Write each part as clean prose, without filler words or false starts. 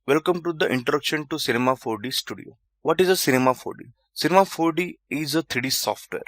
Welcome to the introduction to Cinema 4D Studio. What is a Cinema 4D? Cinema 4D is a 3D software.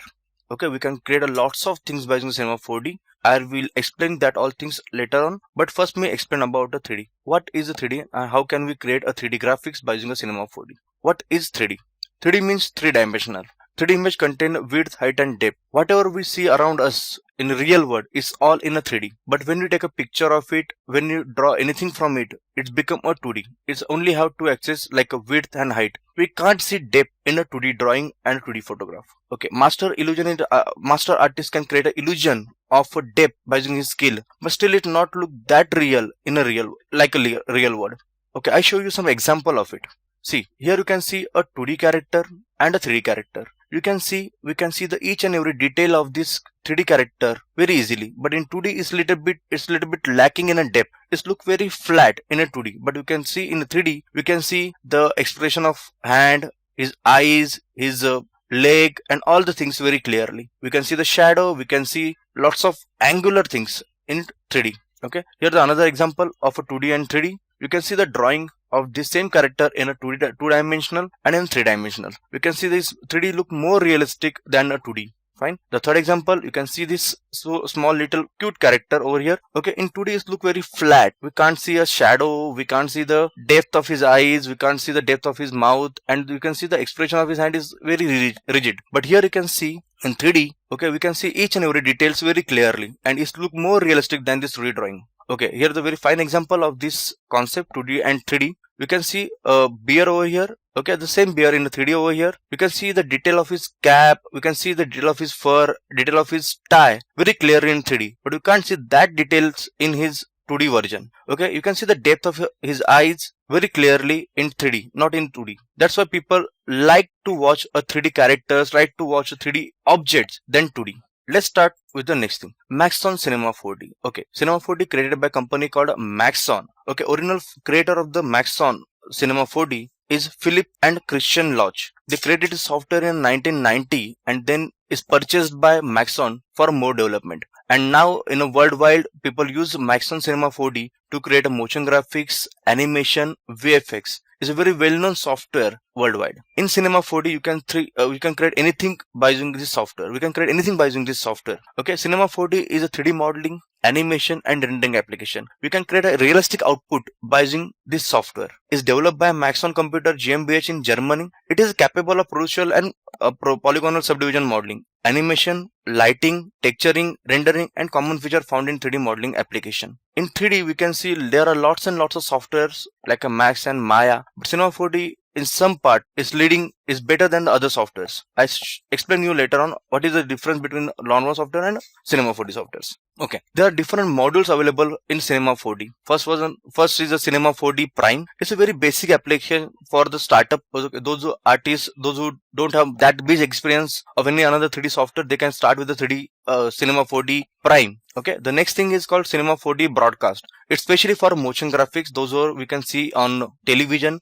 Okay, we can create a lots of things by using Cinema 4D. I will explain that all things later on. But first, me explain about the 3D. What is a 3D and how can we create a 3D graphics by using a Cinema 4D? What is 3D? 3D means three-dimensional. 3D image contain width, height and depth. Whatever we see around us in real world is all in a 3D. But when we take a picture of it, when you draw anything from it, it's become a 2D. It's only have two axes like a width and height. We can't see depth in a 2D drawing and a 2D photograph. Okay, master artist can create an illusion of a depth by using his skill, but still it not look that real in a real real world. Okay, I show you some example of it. See, here you can see a 2D character and a 3D character. We can see the each and every detail of this 3D character very easily, but in 2D it's little bit lacking in a depth. It's look very flat in a 2D, but you can see in the 3D we can see the expression of hand, his eyes, his leg and all the things very clearly. We can see the shadow, we can see lots of angular things in 3D. Okay, here's another example of a 2D and 3D. You can see the drawing of the same character in a 2-dimensional and in 3-dimensional. We can see this 3D look more realistic than a 2D. Fine. The third example, you can see this small little cute character over here. Okay, in 2D it look very flat. We can't see a shadow, we can't see the depth of his eyes, we can't see the depth of his mouth, and you can see the expression of his hand is very rigid. But here you can see in 3D, okay, we can see each and every details very clearly, and it look more realistic than this 2D drawing. Okay, here is a very fine example of this concept 2D and 3D. We can see a bear over here. Okay, the same bear in the 3D over here. We can see the detail of his cap. We can see the detail of his fur, detail of his tie very clearly in 3D. But we can't see that details in his 2D version. Okay, you can see the depth of his eyes very clearly in 3D, not in 2D. That's why people like to watch a 3D characters, like to watch a 3D objects than 2D. Let's start with the next thing. Maxon Cinema 4D. Okay, Cinema 4D created by a company called Maxon. Okay, original creator of the Maxon Cinema 4D is Philip and Christian Lodge. They created the software in 1990 and then is purchased by Maxon for more development. And now in a worldwide, people use Maxon Cinema 4D to create a motion graphics, animation, VFX. It's a very well-known software worldwide. In Cinema 4D, you can create anything by using this software. We can create anything by using this software. Okay, Cinema 4D is a 3D modeling, animation and rendering application. We can create a realistic output by using this software. It's developed by Maxon Computer GmbH in Germany. It is capable of producial and polygonal subdivision modeling, animation, lighting, texturing, rendering and common feature found in 3D modeling application. In 3D, we can see there are lots and lots of softwares like a Max and Maya, but Cinema 4D in some part is better than the other softwares. I explain you later on what is the difference between normal software and Cinema 4D softwares. Okay, there are different modules available in Cinema 4D. First is the Cinema 4D Prime. It's a very basic application for the startup. Those who artists, those who don't have that big experience of any another 3D software, they can start with the 3D Cinema 4D Prime. Okay, the next thing is called Cinema 4D Broadcast. It's specially for motion graphics. Those are we can see on television,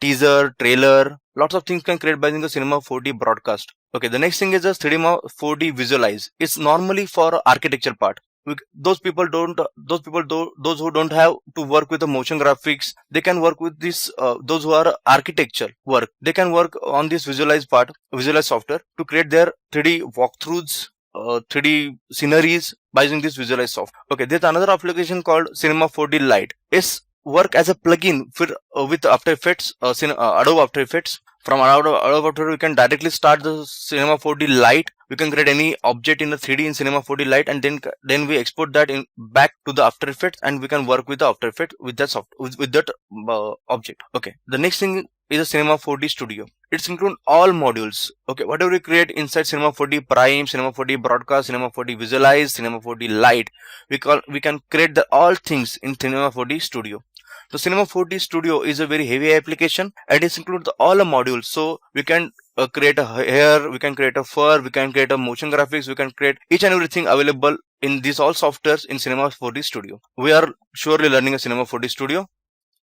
teaser, trailer. Lots of things can create by using the Cinema 4D Broadcast. Okay, the next thing is the Cinema 4D Visualize. It's normally for architecture part. Those who don't have to work with the motion graphics, they can work with this. Those who are architecture work, they can work on this Visualize software to create their 3D walkthroughs, 3D sceneries by using this Visualize software. Okay, there's another application called Cinema 4D Lite. It's work as a plugin for with After Effects, Adobe After Effects. From Adobe After Effects, we can directly start the Cinema 4D Lite. We can create any object in the 3D in Cinema 4D Lite, and then we export that back to the After Effects, and we can work with the After Effects with that object. Okay, the next thing is a Cinema 4D Studio. It's include all modules. Okay, whatever we create inside Cinema 4D Prime, Cinema 4D Broadcast, Cinema 4D Visualize, Cinema 4D Lite, we can create the all things in Cinema 4D Studio. The Cinema 4D Studio is a very heavy application and it includes all the modules. So we can create a hair, we can create a fur, we can create a motion graphics, we can create each and everything available in these all softwares in Cinema 4D Studio. We are surely learning a Cinema 4D Studio.